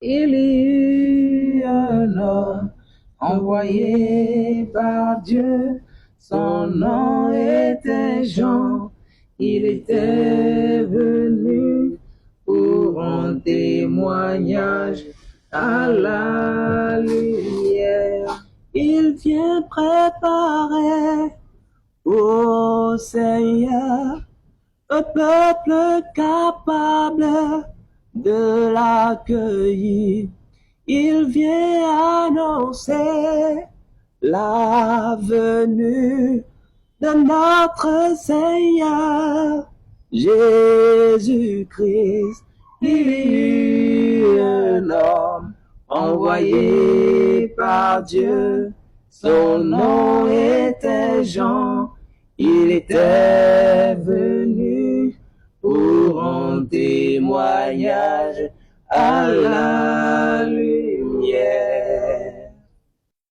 Il y eut un homme envoyé par Dieu, son nom était Jean, il était venu pour rendre témoignage à la lumière. Il vient préparer au Seigneur un peuple capable de l'accueillir. Il vient annoncer la venue de notre Seigneur Jésus-Christ. Il est un homme envoyé par Dieu. Son nom était Jean. Il était venu pour rendre témoignage à la